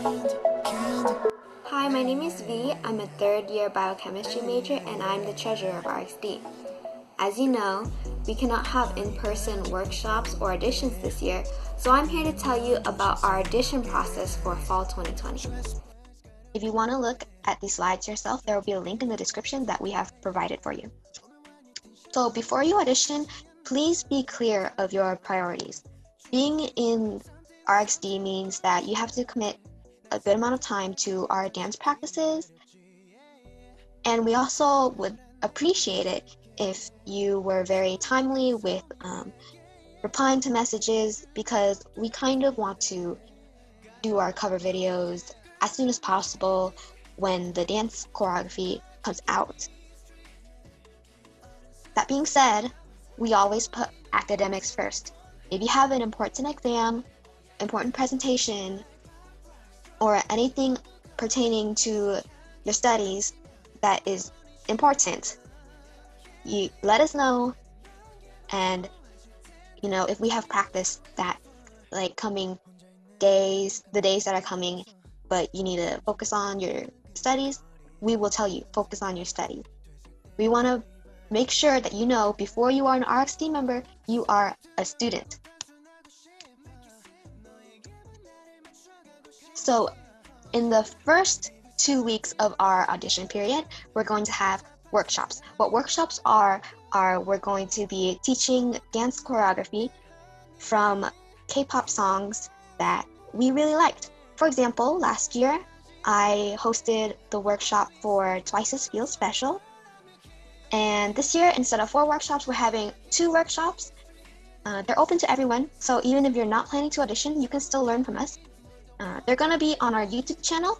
Hi, my name is V. I'm a third-year biochemistry major and I'm the treasurer of RXD. As you know, we cannot have in-person workshops or auditions this year, so I'm here to tell you about our audition process for fall 2020. If you want to look at these slides yourself, there will be a link in the description that we have provided for you. So before you audition, please be clear of your priorities. Being in RXD means that you have to commit a good amount of time to our dance practices, and we also would appreciate it if you were very timely with replying to messages, because we kind of want to do our cover videos as soon as possible when the dance choreography comes out. That being said, we always put academics first. If you have an important exam, important presentation, or anything pertaining to your studies that is important, you let us know. And if we have practice that coming days, the days that are coming, but you need to focus on your studies, we will tell you focus on your studies. We want to make sure that before you are an RXD member, you are a student. So in the first 2 weeks of our audition period, we're going to have workshops. What workshops are we're going to be teaching dance choreography from K-pop songs that we really liked. For example, last year, I hosted the workshop for Twice's Feel Special. And this year, instead of 4 workshops, we're having 2 workshops. They're open to everyone, so even if you're not planning to audition, you can still learn from us. They're gonna be on our YouTube channel.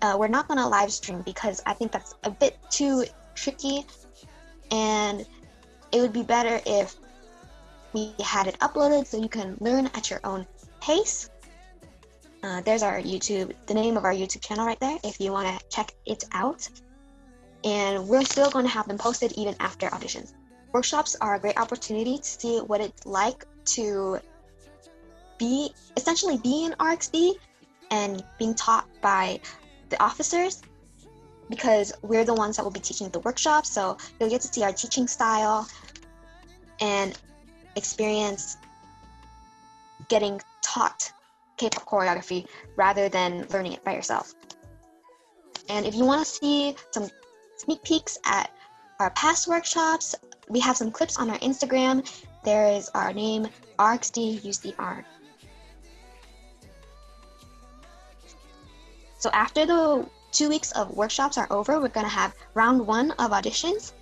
We're not gonna live stream because I think that's a bit too tricky, and it would be better if we had it uploaded so you can learn at your own pace. There's our YouTube, the name of our YouTube channel right there, if you want to check it out. And we're still going to have them posted even after auditions. Workshops are a great opportunity to see what it's like to essentially be in RXD and being taught by the officers, because we're the ones that will be teaching the workshops. So you'll get to see our teaching style and experience getting taught K-pop choreography rather than learning it by yourself. And if you want to see some sneak peeks at our past workshops, we have some clips on our Instagram. There is our name, RXD UCR. So after the 2 weeks of workshops are over, we're going to have round 1 of auditions.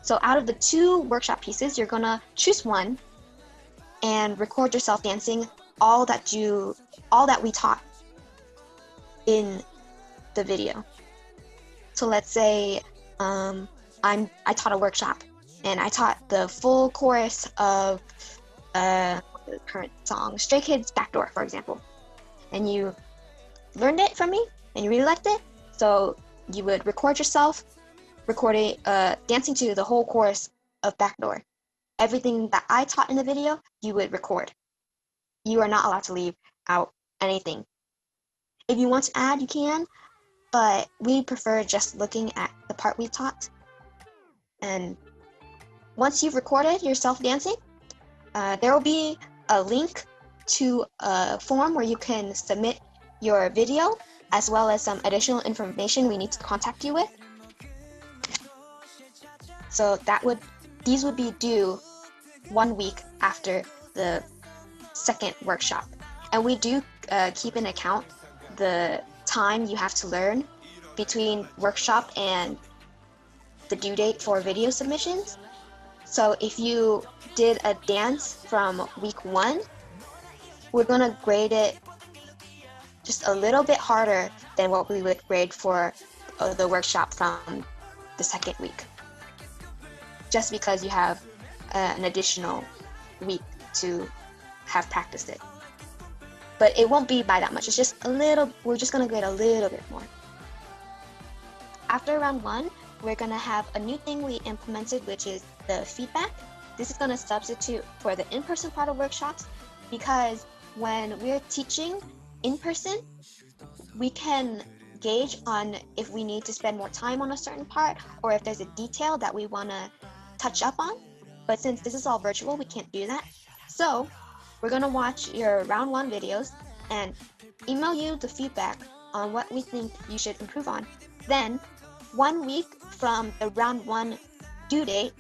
So out of the 2 workshop pieces, you're going to choose one and record yourself dancing all that we taught in the video. So let's say I taught a workshop and I taught the full chorus of the current song Stray Kids Backdoor, for example, and you learned it from me and you really liked it, so you would record yourself dancing to the whole chorus of Backdoor. Everything that I taught in the video, you would record. You are not allowed to leave out anything. If you want to add, you can, but we prefer just looking at the part we taught. And once you've recorded yourself dancing, there will be a link to a form where you can submit your video, as well as some additional information we need to contact you with. So these would be due 1 week after the second workshop. And we do keep in account the time you have to learn between workshop and the due date for video submissions. So if you did a dance from week 1, we're gonna grade it just a little bit harder than what we would grade for the workshop from the second week, just because you have an additional week to have practiced it. But it won't be by that much. It's just we're just gonna grade a little bit more. After round 1, we're gonna have a new thing we implemented, which is the feedback. This is gonna substitute for the in-person part of workshops, because when we're teaching in person, we can gauge on if we need to spend more time on a certain part or if there's a detail that we want to touch up on. But since this is all virtual, we can't do that. So we're going to watch your round 1 videos and email you the feedback on what we think you should improve on. Then 1 week from the round 1 due date,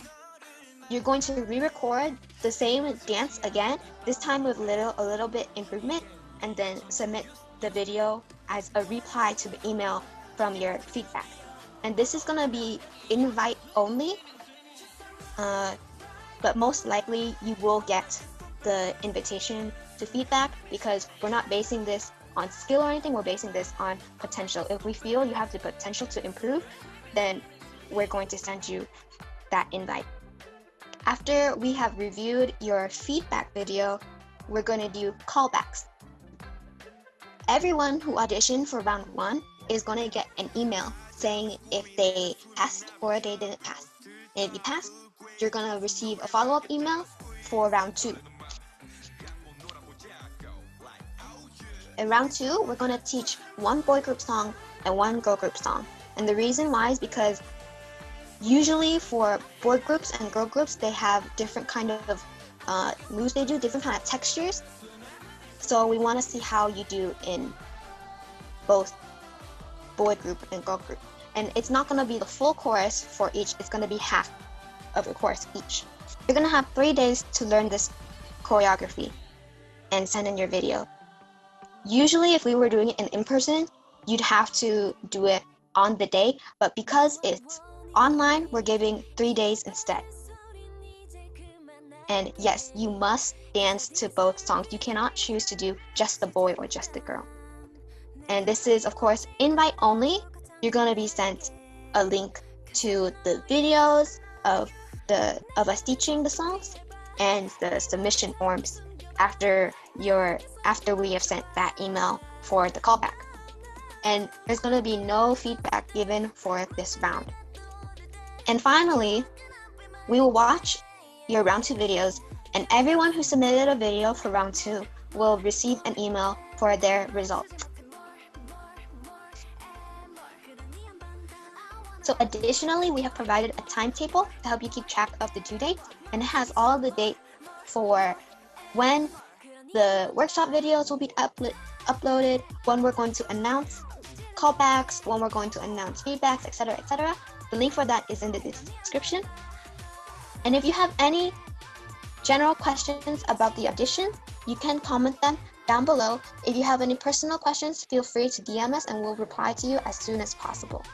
you're going to re-record the same dance again, this time with a little bit improvement, and then submit the video as a reply to the email from your feedback. And this is gonna be invite only, but most likely you will get the invitation to feedback because we're not basing this on skill or anything, we're basing this on potential. If we feel you have the potential to improve, then we're going to send you that invite. After we have reviewed your feedback video, we're going to do callbacks. Everyone who auditioned for round 1 is going to get an email saying if they passed or they didn't pass. And if you passed, you're going to receive a follow-up email for round 2. In round 2, we're going to teach 1 boy group song and 1 girl group song. And the reason why is because usually for boy groups and girl groups, they have different kind of moves they do, different kind of textures. So we want to see how you do in both boy group and girl group. And it's not going to be the full chorus for each, it's going to be half of the chorus each. You're going to have 3 days to learn this choreography and send in your video. Usually if we were doing it in person, you'd have to do it on the day, but because it's online, we're giving 3 days instead. And yes, you must dance to both songs. You cannot choose to do just the boy or just the girl. And this is, of course, invite only. You're going to be sent a link to the videos of us teaching the songs and the submission forms after we have sent that email for the callback. And there's going to be no feedback given for this round. And finally, we will watch your round 2 videos, and everyone who submitted a video for round 2 will receive an email for their results. So additionally, we have provided a timetable to help you keep track of the due dates, and it has all of the dates for when the workshop videos will be uploaded, when we're going to announce callbacks, when we're going to announce feedbacks, etc., etc. The link for that is in the description. And if you have any general questions about the audition, you can comment them down below. If you have any personal questions, feel free to DM us and we'll reply to you as soon as possible.